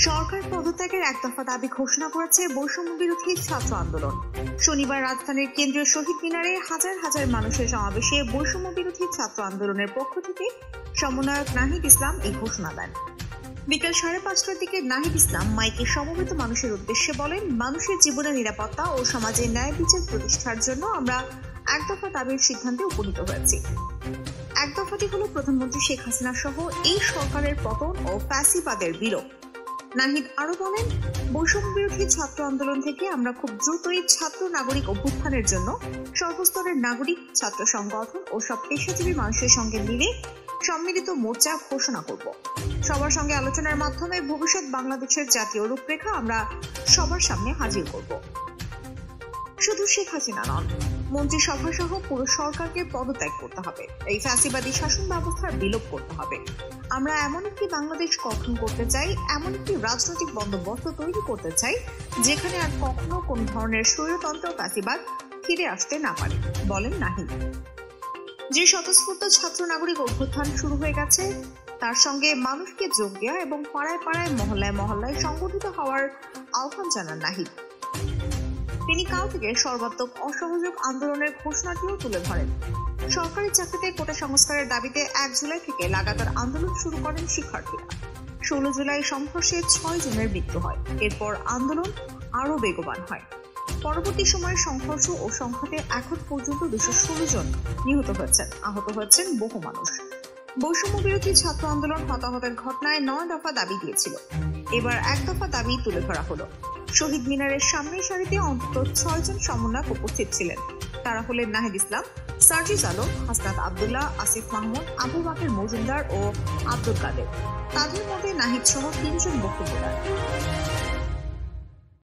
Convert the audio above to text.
সরকার পদত্যাগের এক দফা দাবি ঘোষণা করেছে বৈষম্য বিরোধী ছাত্র আন্দোলন। শনিবার রাজধানীর কেন্দ্রীয় শহীদ মিনারে হাজার হাজার মানুষের সমাবেশে বৈষম্য বিরোধী ছাত্র আন্দোলনের পক্ষ থেকে সমন্বয়ক নাহিদ ইসলাম এই ঘোষণা দেন। বিকেল 5:30টার দিকে নাহিদ ইসলাম মাইকে সমবেত মানুষের উদ্দেশ্যে বলেন, মানুষের জীবনের নিরাপত্তা ও সমাজে ন্যায় বিচার প্রতিষ্ঠার জন্য আমরা এক দফা দাবির সিদ্ধান্তে উপনীত হয়েছি। এক দফাটি হল প্রধানমন্ত্রী শেখ হাসিনা সহ এই সরকারের পতন ও ফ্যাসিবাদের বিলোপ। নাহিদ আরো বলেন, বৈষম্য বিরোধী ছাত্র আন্দোলন থেকে আমরা খুব দ্রুতই ছাত্র নাগরিক অভ্যুত্থানের জন্য সর্বস্তরের নাগরিক, ছাত্র সংগঠন ও সব পেশাজীবী মানুষের সঙ্গে মিলে সম্মিলিত মোর্চা ঘোষণা করব। সবার সঙ্গে আলোচনার মাধ্যমে ভবিষ্যৎ বাংলাদেশের জাতীয় রূপরেখা আমরা সবার সামনে হাজির করব। শুধু শেখ হাসিনা নন, মন্ত্রিসভা সহ পুরো সরকারকে পদত্যাগ করতে হবে। এই ফ্যাসিবাদী শাসন ব্যবস্থার বিলোপ করতে হবে। আমরা এমন একটি বাংলাদেশ গঠন করতে চাই, এমন একটি রাজনৈতিক বন্দোবস্ত তৈরি করতে চাই যেখানে আর কখনো কোন ধরনের স্বৈরতন্ত্র ফ্যাসিবাদ ফিরে আসতে না পারে, বলেন নাহিদ। যে স্বতঃস্ফূর্ত ছাত্র নাগরিক অভ্যুত্থান শুরু হয়ে গেছে, তার সঙ্গে মানুষকে যোগ দেওয়া এবং পাড়ায় পাড়ায় মহল্লায় মহল্লায় সংগঠিত হওয়ার আহ্বান জানান নাহিদ। তিনি কাল থেকে সর্বাত্মক অসহযোগ আন্দোলনের ঘোষণাটিও তুলে ধরেন। সরকারি চাকরিতে কোটা সংস্কারের দাবিতে 1 জুলাই থেকে লাগাতার আন্দোলন শুরু করেন শিক্ষার্থীরা। 16 জুলাই সংঘর্ষে 6 জনের মৃত্যু হয়। এরপর আন্দোলন আরো বেগবান হয়। পরবর্তী সময়ে সংঘর্ষ ও সংঘাতে এখন পর্যন্ত 216 জন নিহত হয়েছেন, আহত হয়েছেন বহু মানুষ। বৈষম্য বিরোধী ছাত্র আন্দোলন হতাহতের ঘটনায় 9 দফা দাবি দিয়েছিল। এবার এক দফা দাবি তুলে ধরা হলো। শহীদ মিনারের সামনের সারিতে অন্তত 6 জন সমন্বয়ক উপস্থিত ছিলেন। তারা হলেন নাহিদ ইসলাম, সার্জিস আলম, হাসনাত আব্দুল্লাহ, আসিফ মাহমুদ, আবু বাকের মজুমদার ও আব্দুল কাদের। তাদের মধ্যে নাহিদ সহ 3 জন বক্তব্য দেন।